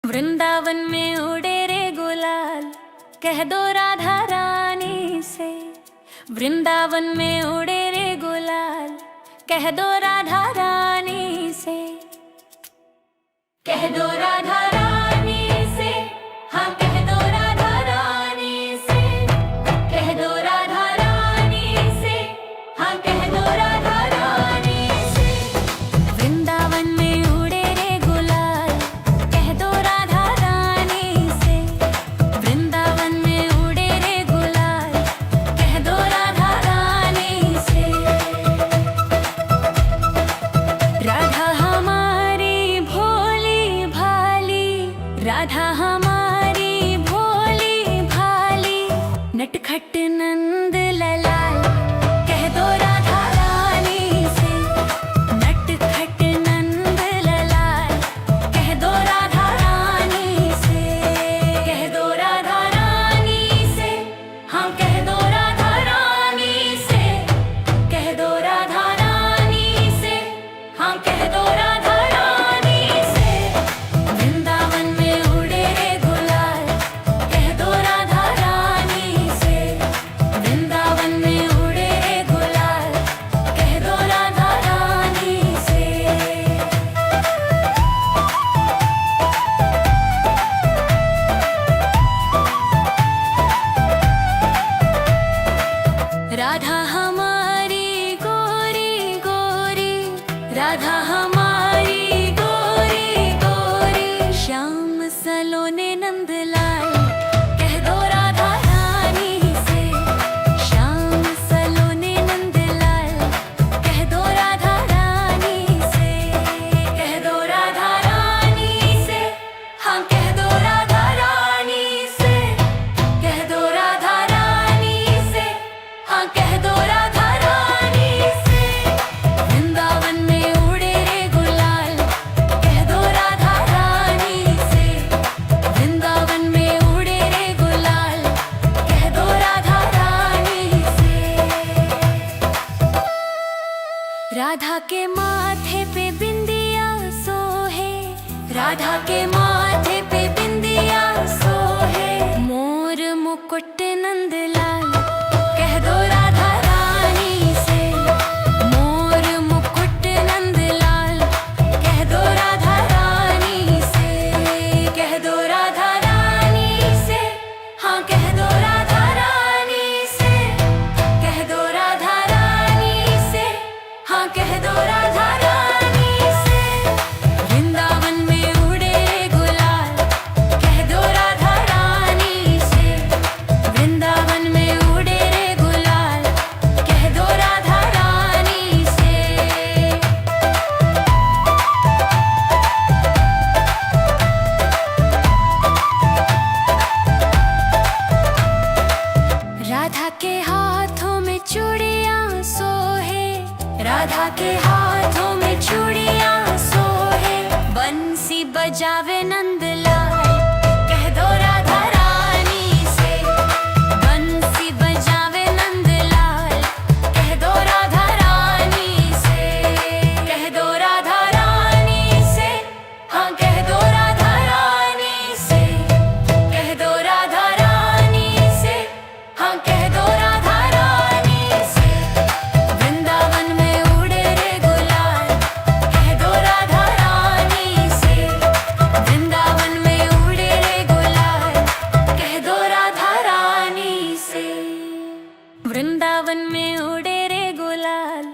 वृंदावन में उड़े रे गुलाल, कह दो राधा रानी से। वृंदावन में उड़े रे गुलाल, कह दो राधा रानी से। कह दो राधा रानी से, हाँ कह दो राधा रानी से। कह दो राधा रानी से, हाँ कह दो राधा रानी से। वृंदावन में उड़े रे गुलाल, कह दो राधा रानी से। वृंदावन में उड़े रे गुलाल, कह दो राधा रानी से। राधा हमारी भोली भाली, राधा हमारी भोली भाली, नटखट नंद ललाल, कह दो राधा रानी से। नटखट नंद ललाल, कह दो राधा रानी से। कह दो राधा रानी से, हाँ कह दो राधा रानी से। कह दो राधा रानी से, हाँ कह दो राधा रानी से। वृंदावन में उड़े रे गुलाल, कह दो राधा रानी से। वृंदावन में उड़े रे गुलाल, कह दो राधा रानी से। राधा हमारी गोरी गोरी, राधा हमारी गोरी गोरी, श्याम सलोने नंदलाल, कह दो राधा रानी से। श्याम सलोने नंदलाल, कह दो राधा रानी से। कह दो राधा रानी से, हाँ कह दो राधा रानी से। कह दो राधा रानी से, हाँ कह दो राधा रानी से। वृंदावन में उड़े रे गुलाल, कह दो राधा रानी से। वृंदावन में उड़े रे गुलाल, कह दो राधा रानी से। राधा के माथे पे बिंदिया सोहे, राधा के माथे पे बिंदिया सोहे, मोर मुकुट नंदलाल, कह दो राधा रानी से। मोर मुकुट नंदलाल, कह दो राधा रानी से। कह दो राधा रानी से, हाँ कह दो राधा रानी से। कह दो राधा रानी से, हाँ कह दो राधा रानी से। वृंदावन में उड़े रे गुलाल, कह दो राधा रानी से। वृंदावन में उड़े रे गुलाल, कह दो राधा रानी से। राधा के हाथों में चूड़ियां सोहे, राधा के हाथों में चूड़ियां सोहे, बंसी बजावे नंदलाल, कह दो राधा रानी से। बंसी बजावे नंदलाल, कह दो राधा रानी से। कह दो राधा रानी से, हाँ कह दो राधा रानी से। कह दो राधा रानी से, हाँ कह दो राधा रानी से। वृंदावन में उड़े रे गुलाल, कह दो राधा रानी से। वृंदावन में उड़े रे गुलाल, कह दो राधा रानी से। वृंदावन में उड़े रे गुलाल,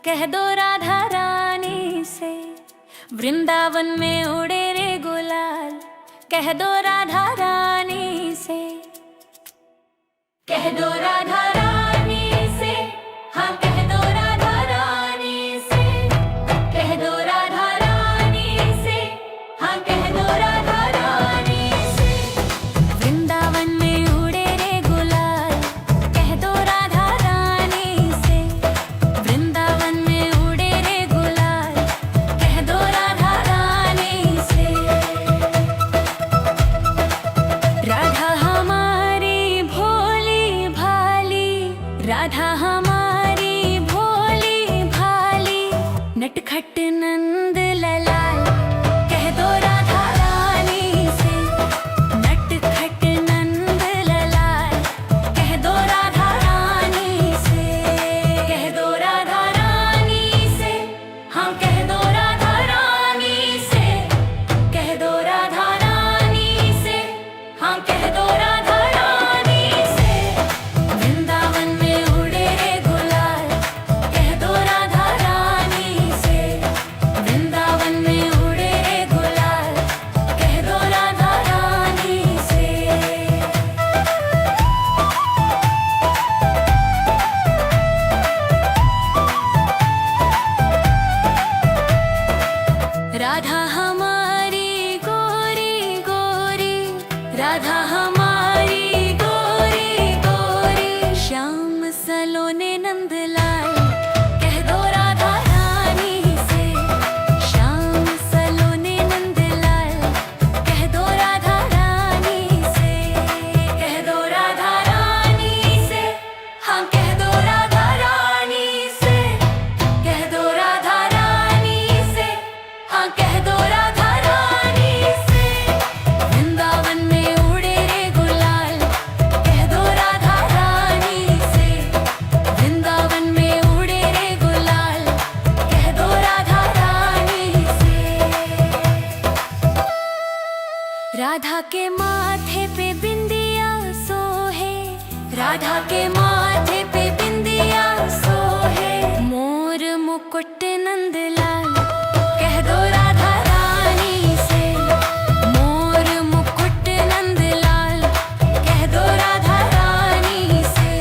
कह दो राधा रानी से। वृंदावन में उड़े रे गुलाल, कह दो राधा रानी से। कह दो राधा रानी से, हाँ कह दो राधा रानी से। कह दो राधा रानी से, हाँ कह दो राधा रानी से। वृंदावन में उड़े रे गुलाल, कह दो राधा रानी से। वृंदावन में उड़े रे गुलाल, कह दो राधा रानी से। राधा हमारी भोली भाली, राधा हमारी गोरी गोरी, श्याम सलोने नंदलाल, कह दो राधा रानी से। श्याम सलोने नंदलाल, कह दो राधा रानी से। कह दो राधा रानी से, हाँ कह दो राधा रानी से। कह दो राधा रानी से, हाँ कह दो राधा रानी से। वृंदावन में उड़े रे गुलाल, कह दो राधा रानी से। वृंदावन में उड़े रे गुलाल, कह दो राधा रानी से। राधा के माथे पे बिंदिया सोहे, राधा के माथे पे बिंदिया सोहे। मोर मुकुट नंदलाल, कह दो राधा रानी से। मोर मुकुट नंदलाल, कह दो राधा रानी से।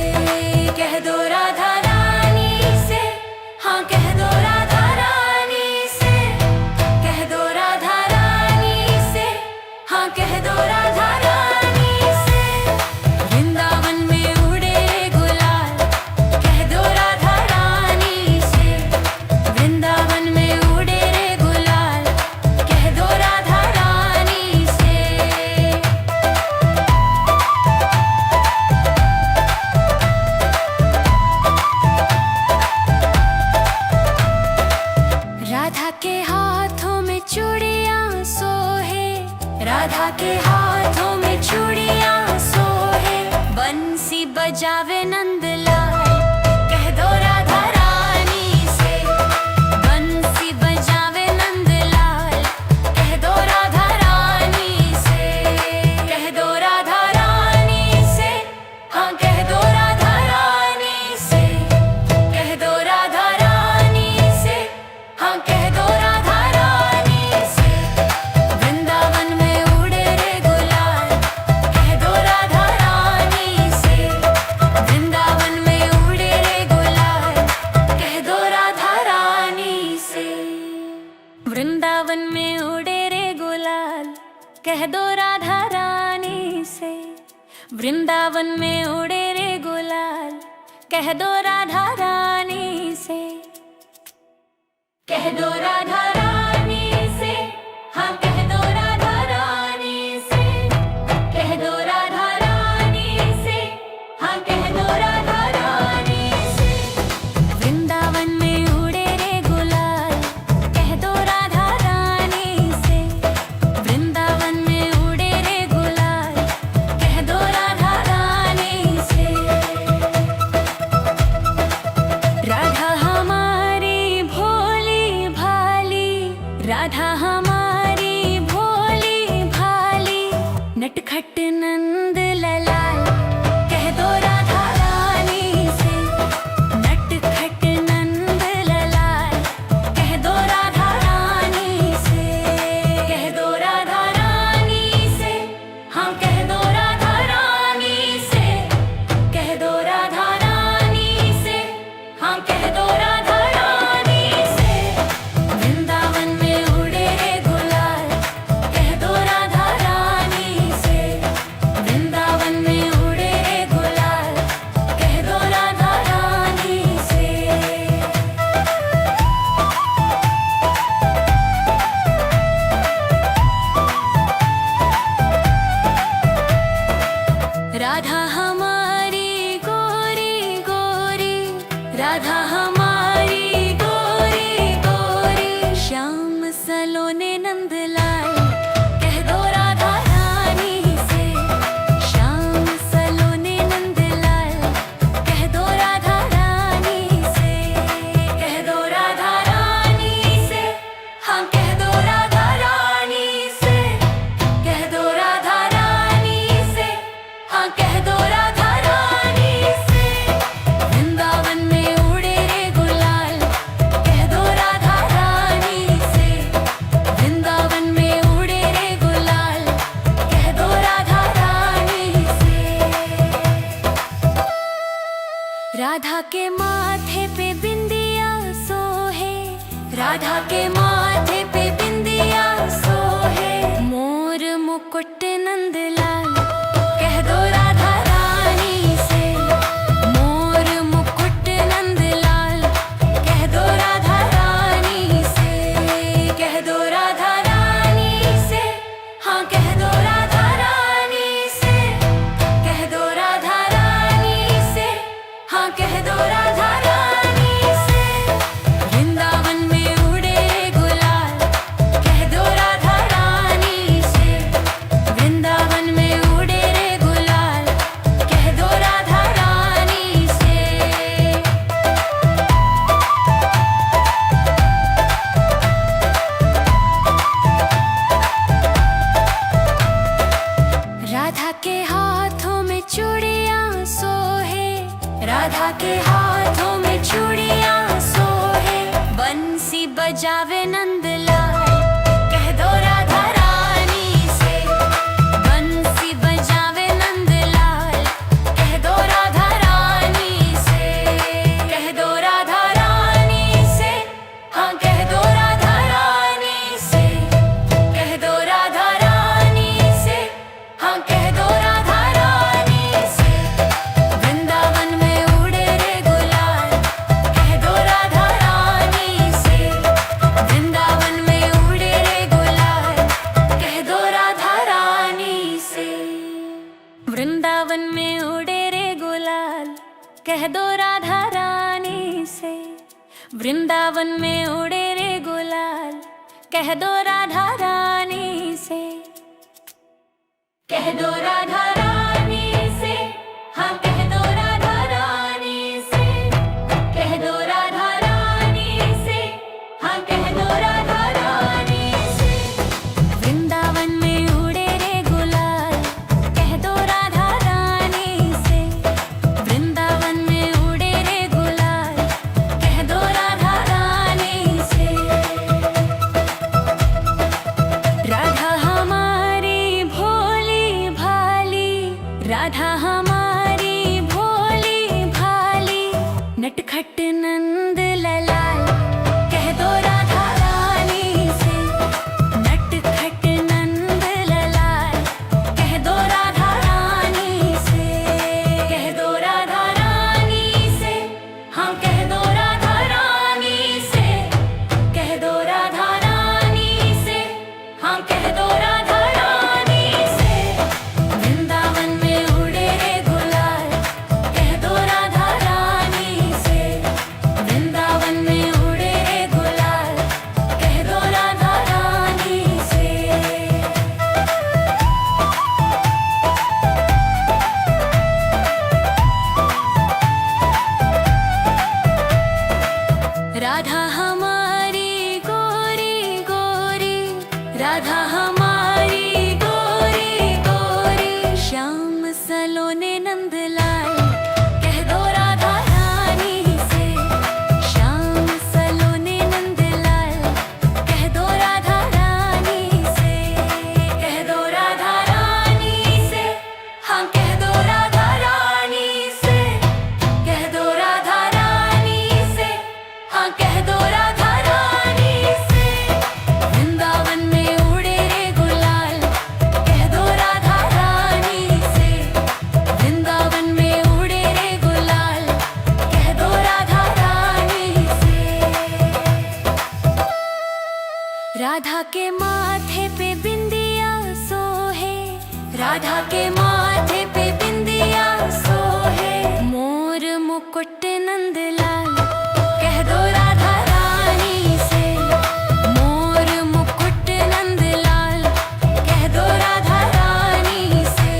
कह दो राधा रानी से, हाँ कह दो राधा रानी से। कह दो राधा रानी से, हाँ कह दो राधा रानी से। वृंदावन में उड़े रे गुलाल, कह दो राधा रानी से। वृंदावन में उड़े रे गुलाल, कह दो राधा रानी से। राधा के हाथों में चूड़ियां सोहे, राधा के हाथों में चूड़ियां सोहे। बंसी बजावे नंदलाल, कह दो राधा रानी से। बंसी बजावे नंदलाल, कह दो राधा रानी से। कह दो राधा रानी से, हाँ कह दो राधा रानी से। कह दो राधा रानी से, हाँ कह दो राधा रानी से। वृंदावन में उड़े रे गुलाल, कह दो राधा रानी से। वृंदावन में उड़े रे गुलाल, कह दो राधा रानी से। वृंदावन में उड़े रे गुलाल, कह दो राधा रानी से। वृंदावन में उड़े रे गुलाल, कह दो राधा रानी से। कह दो राधा रानी से, हाँ कह दो राधा रानी से। कह दो राधा रानी से, हाँ कह दो राधा रानी से। वृंदावन में उड़े रे गुलाल, कह दो राधा रानी से। वृंदावन में उड़े रे गुलाल, कह दो राधा रानी से। राधा हमारी भोली भाली, राधा हमारी भोली भाली। नटखट नंद ललाल, कह दो राधा रानी से। नटखट नंद ललाल, कह दो राधा रानी से। कह दो राधा रानी से, हाँ कह दो राधा रानी से। कह दो राधा रानी से, हाँ कह दो राधा रानी से। वृंदावन में उड़े रे गुलाल, कह दो राधा रानी से। वृंदावन में उड़े रे गुलाल, कह दो राधा रानी से। राधा हमारी गोरी गोरी, राधा हमारी गोरी गोरी। श्याम सलोने नंदलाल, कह दो राधा रानी से। श्याम सलोने नंदलाल, कह दो राधा रानी से। कह दो राधा रानी से, हाँ कह दो राधा रानी से। कह दो राधा रानी से, हाँ कह दो राधा रानी से। वृंदावन में उड़े रे गुलाल, कह दो राधा रानी से। वृंदावन में उड़े रे गुलाल, कह दो राधा रानी से। राधा के माथे पे बिंदिया सोहे, राधा के माथे पे बिंदिया सोहे। मोर मुकुट नंदलाल, राधा के हाथों में चूड़ियां सोहे, बंसी बजावे नंदलाल। कह दो राधा रानी से, बंसी बजावे नंदलाल। कह दो राधा रानी से, कह दो राधा रानी से, हाँ कह दो राधा रानी से, कह दो राधा रानी से, हाँ कह दो राधा रानी से। वृंदावन में उड़े रे गुलाल, कह दो राधा रानी से। वृंदावन में उड़े रे गुलाल, कह दो राधा रानी से। वृंदावन में उड़े रे गुलाल, कह दो राधा रानी से। वृंदावन में उड़े रे गुलाल, कह दो राधा रानी से। कह दो राधा रानी से, हाँ कह दो राधा रानी से। कह दो राधा रानी से, हाँ कह दो राधा रानी से। वृंदावन में उड़े रे गुलाल, कह दो राधा रानी से। वृंदावन में उड़े रे गुलाल, कह दो राधा रानी से। राधा हमारी भोली भाली, राधा हमारी भोली भाली, नटखट नंद ललाल। कह दो राधा रानी से, नटखट नंद ललाल। कह दो राधा रानी से, कह दो राधा रानी से, हाँ कह दो राधा रानी से। कह दो राधा रानी से, हाँ कह दो राधा रानी से। वृंदावन में उड़े रे गुलाल, कह दो राधा रानी से। वृंदावन में उड़े रे गुलाल, कह दो राधा रानी से। राधा हमारी गोरी गोरी, राधा हमारी गोरी गोरी, श्याम सलोने नंदलाल। कह दो राधा रानी से, श्याम सलोने नंदलाल। कह दो राधा रानी से, कह दो राधा रानी से, हाँ कह दो राधा रानी से। कह दो राधा रानी से, हाँ कह दो राधा रानी से। वृंदावन में उड़े रे गुलाल, कह दो राधा रानी से। वृंदावन में उड़े रे गुलाल, कह दो राधा रानी से। राधा के माथे पे बिंदिया सोहे, राधा के माथे पे बिंदिया सोहे, मोर मुकुट नंदलाल। कह दो राधा रानी से, मोर मुकुट नंदलाल। कह दो राधा रानी से,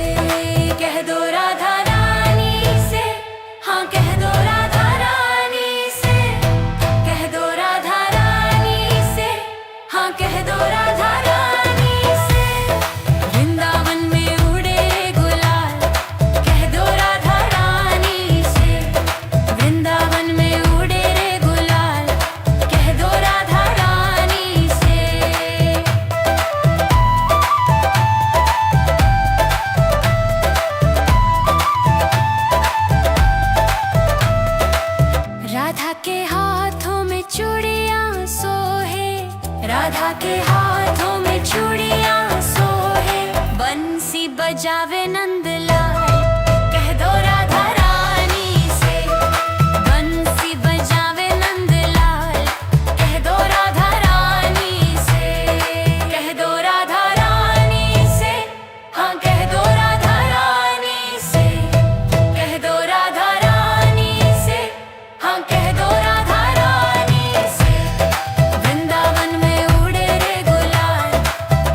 कह दो राधा रानी से, हाँ कह दो राधा रानी से। कह दो राधा रानी से, हाँ कह दो राधा रानी से। वृंदावन में उड़े रे गुलाल, कह दो राधा रानी से। वृंदावन में उड़े रे गुलाल, कह दो राधा रानी से। राधा के हाथों में चूड़ियां सोहे, राधा के हाथों में चूड़ियां सोहे, बंसी बजावे नंदलाल। कह दो राधा रानी से, बंसी बजावे नंदलाल। कह दो राधा रानी से, कह दो राधा रानी से, हाँ कह दो राधा रानी से। कह दो राधा रानी से, हाँ कह दो राधा रानी से। वृंदावन में उड़े रे गुलाल,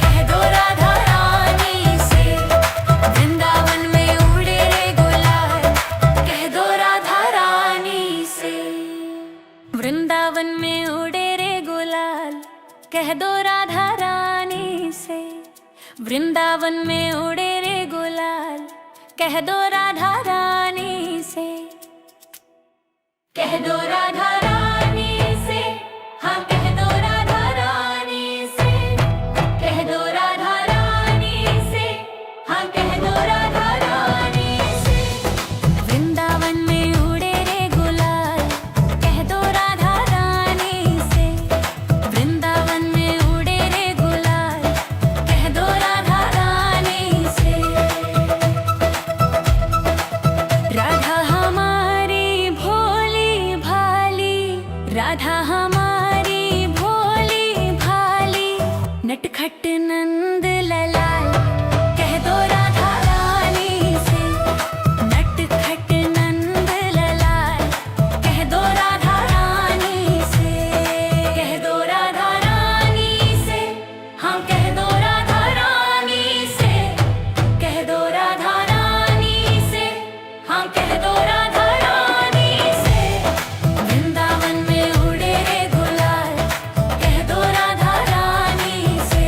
कह दो राधा रानी से। वृंदावन में उड़े रे गुलाल, कह दो राधा रानी से। वृंदावन में उड़े रे गुलाल, कह दो राधा रानी से। वृंदावन में उड़े रे गुलाल, कह दो राधा रानी से। कह दो राधा रानी से, हाँ कह दो राधा रानी से, कह दो राधा रानी से, हाँ कह दो राधा रानी से। वृंदावन में उड़े रे गुलाल, कह दो राधा रानी से। वृंदावन में उड़े रे गुलाल, कह दो राधा रानी से। राधा हमारी भोली भाली, राधा हमारी भोली भाली, नटखट नंद ललाल, कह दो राधा रानी से। नटखट नंद ललाल, कह दो राधा रानी से। कह दो राधा रानी से, हाँ कह दो राधा रानी से। कह दो राधा रानी से, हाँ कह दो राधा रानी से। वृंदावन में उड़े रे गुलाल, कह दो राधा रानी से।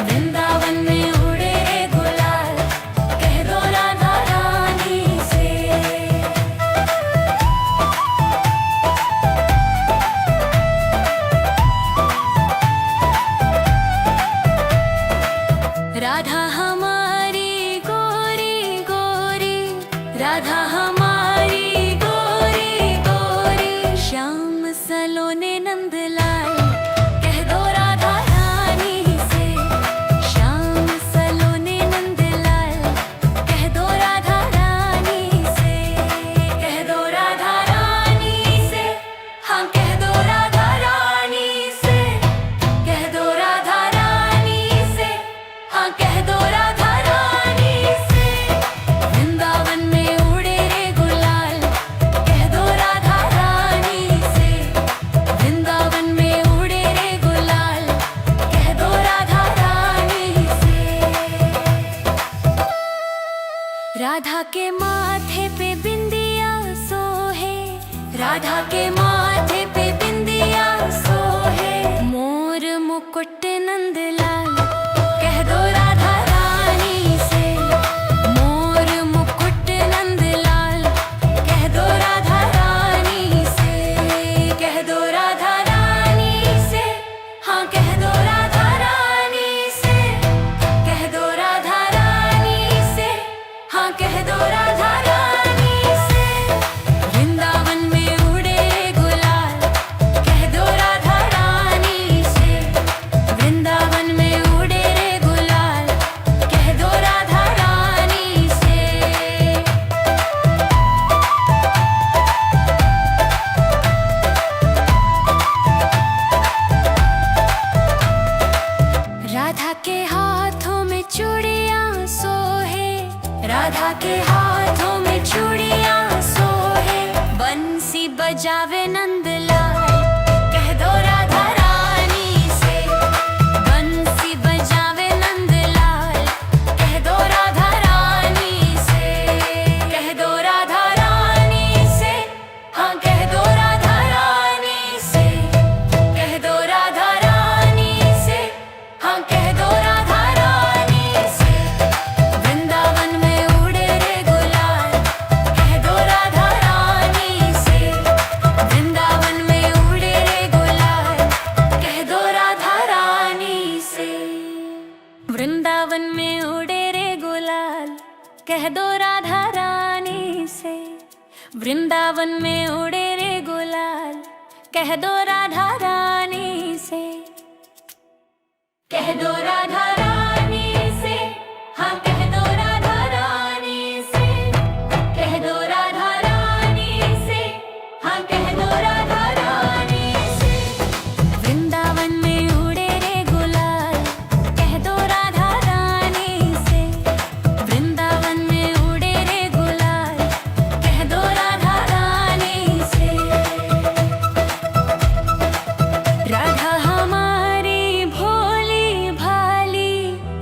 वृंदावन में उड़े रे गुलाल, कह दो राधा रानी से। राधा हमारी गोरी गोरी, राधा हमारी गोरी गोरी, श्याम सलोने नंदलाल, कह दो राधा रानी से। श्याम सलोने नंदलाल, कह दो राधा रानी से। कह दो राधा रानी से, हाँ कह दो राधा रानी से। कह दो राधा रानी से, हाँ कह दो राधा रानी से। वृंदावन में उड़े रे गुलाल, कह दो राधा रानी से। वृंदावन में उड़े रे गुलाल, कह दो राधा रानी से। राधा के माथे पे बिंदिया सोहे, राधा के माथे पे बिंदिया सोहे, मोर मुकुट नंदलाल, कह दो राधा रानी से। मोर मुकुट नंदलाल, कह दो राधा रानी से। कह दो राधा रानी से, हाँ कह दो राधा रानी से। कह दो राधा रानी से, हाँ कह दो राधा रानी से। वृंदावन में उड़े रे गुलाल, कह दो राधा रानी से। वृंदावन में उड़े रे गुलाल, कह दो राधा रानी से। राधा के हाथों में चूड़ियां सोहे, राधा के हाथों में चूड़ियां सोहे, बंसी बजावे नंदलाल, कह दो राधा रानी से। बंसी बजावे नंदलाल, कह दो राधा रानी से। कह दो राधा रानी से, हाँ कह दो राधा रानी से। कह दो राधा रानी से, हाँ कह दो राधा रानी से। वृंदावन में उड़े रे गुलाल, कह दो राधा रानी से। वृंदावन में उड़े रे गुलाल, कह दो राधा रानी से। वृंदावन में उड़े रे गुलाल, कह दो राधा रानी से। वृंदावन में उड़े रे गुलाल, कह दो राधा रानी से। कह दो राधा रानी से, हाँ कह दो राधा रानी से। कह दो राधा रानी से, हाँ कह दो राधा रानी से। वृंदावन में उड़े रे गुलाल, कह दो राधा रानी से। वृंदावन में उड़े रे गुलाल, कह दो राधा रानी से। राधा हमारी भोली भाली,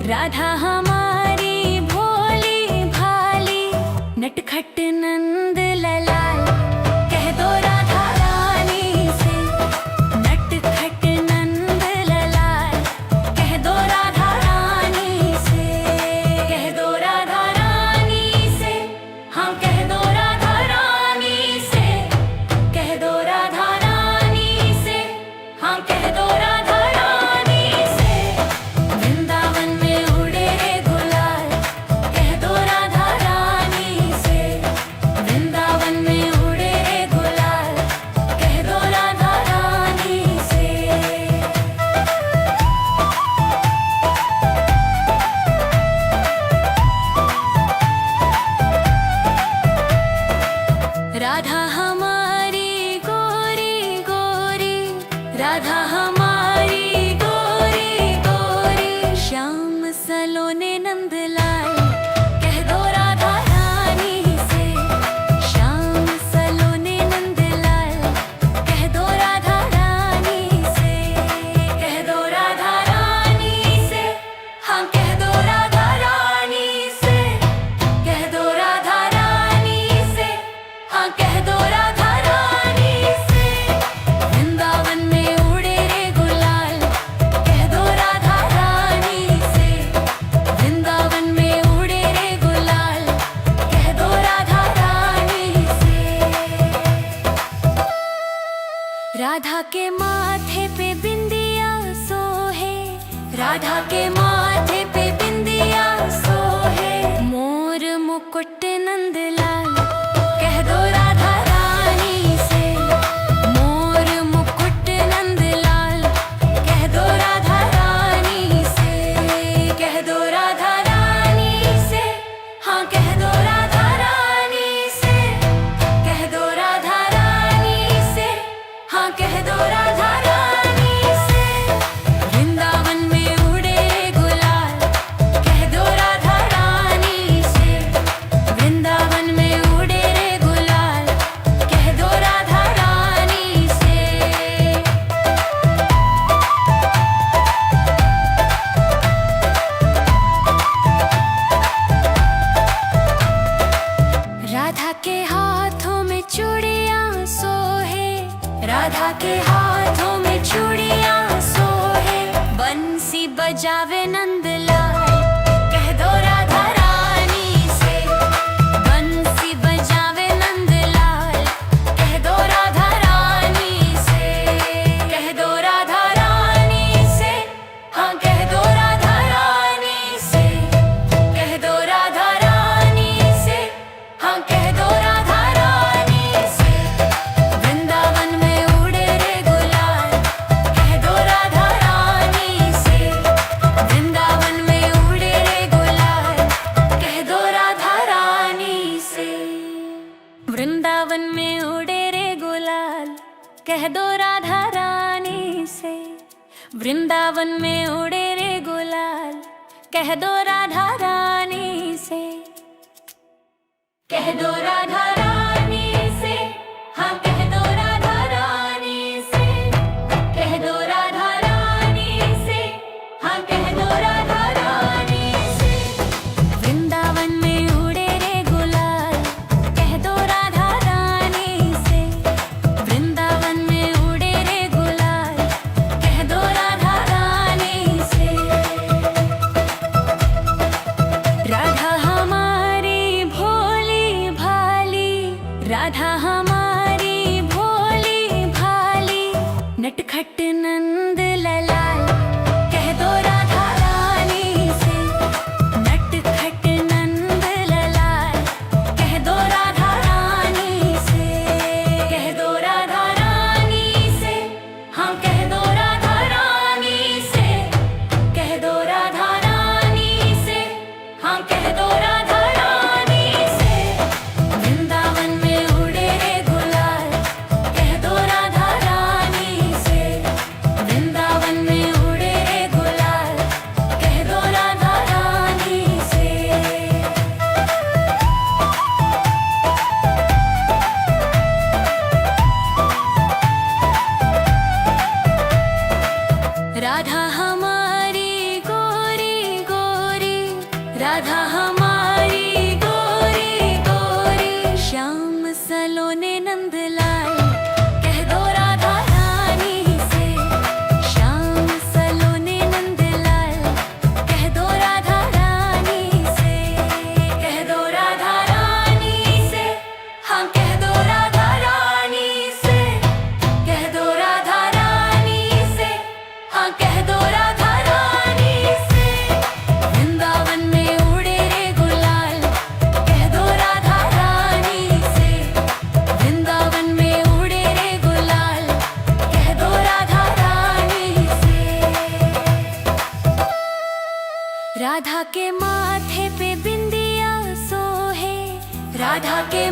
राधा हमारी भोली भाली, नटखट नंद ललाल, कह दो राधा रानी से। नटखट नंद ललाल, कह दो राधा रानी से। कह दो राधा रानी से, हाँ कह दो राधा रानी से। कह दो नंदलाल, कह दो राधा रानी से। श्याम सलोने नंदलाल, कह दो राधा रानी से। कह दो राधा रानी से, हाँ कह दो राधा रानी से। कह दो राधा रानी से, हाँ कह दो राधा रानी से। वृंदावन में उड़े रे गुलाल, कह दो राधा रानी से। वृंदावन में उड़े रे गुलाल, कह दो राधा रानी से। राधा के माथे पे बिंदिया सोहे, राधा के माथे पे बिंदिया सोहे। मोर मुकुट नंदलाल, कह दो राधा रानी से। मोर मुकुट नंदलाल, कह दो राधा रानी से। कह दो राधा रानी से, हाँ कह दो राधा रानी से। कह दो राधा रानी से, हाँ कह दो राधा रानी से। वृंदावन में उड़े गुलाल, कह दो राधा रानी से। वृंदावन में उड़े रे गुलाल, कह दो राधा रानी से। राधा के हाथों में चूड़ियां सोहे, राधा के हाथों में चूड़ियां सोहे। बंसी बजावे नंदलाल, कह दो राधा रानी से। बंसी बजावे नंदलाल, कह दो राधा रानी से। कह दो राधा रानी से, हाँ कह दो राधा रानी से। कह दो राधा रानी से, हाँ कह दो राधा रानी से। वृंदावन में उड़े रे गुलाल, कह दो राधा रानी से। वृंदावन में उड़े रे गुलाल, कह दो राधा रानी से। वृंदावन में उड़े रे गुलाल, कह दो राधा रानी से। वृंदावन में उड़े रे गुलाल, कह दो राधा रानी से। कह दो राधा रानी से, हाँ कह दो राधा रानी से। कह दो राधा रानी से, हाँ कह दो राधा रानी से। वृंदावन में उड़े रे गुलाल, कह दो राधा रानी से। वृंदावन में उड़े रे गुलाल, कह दो राधा रानी से। राधा हमारी भोली भाली, राधा हमारी भोली भाली। नटखट नंद ललाल, कह दो राधा रानी से। नटखट नंद ललाल, कह दो राधा रानी से। कह दो राधा रानी से, हाँ कह दो राधा रानी से। कह दो राधा रानी से, हाँ कह दो राधा रानी से। वृंदावन में उड़े रे गुलाल, कह दो राधा रानी से। वृंदावन में उड़े रे गुलाल, कह दो राधा रानी से। राधा हमारी गोरी गोरी, राधा हमारी गोरी गोरी। श्याम सलोने नंदलाल, कह दो राधा रानी से। श्याम सलोने नंदलाल, कह दो राधा रानी से। कह दो राधा रानी से, हाँ कह दो राधा रानी से। कह दो राधा रानी से, हाँ कह दो राधा रानी से। वृंदावन में उड़े रे गुलाल, कह दो राधा रानी से। वृंदावन में उड़े रे गुलाल, कह दो राधा रानी से। राधा के माथे पे बिंदिया सोहे, राधा के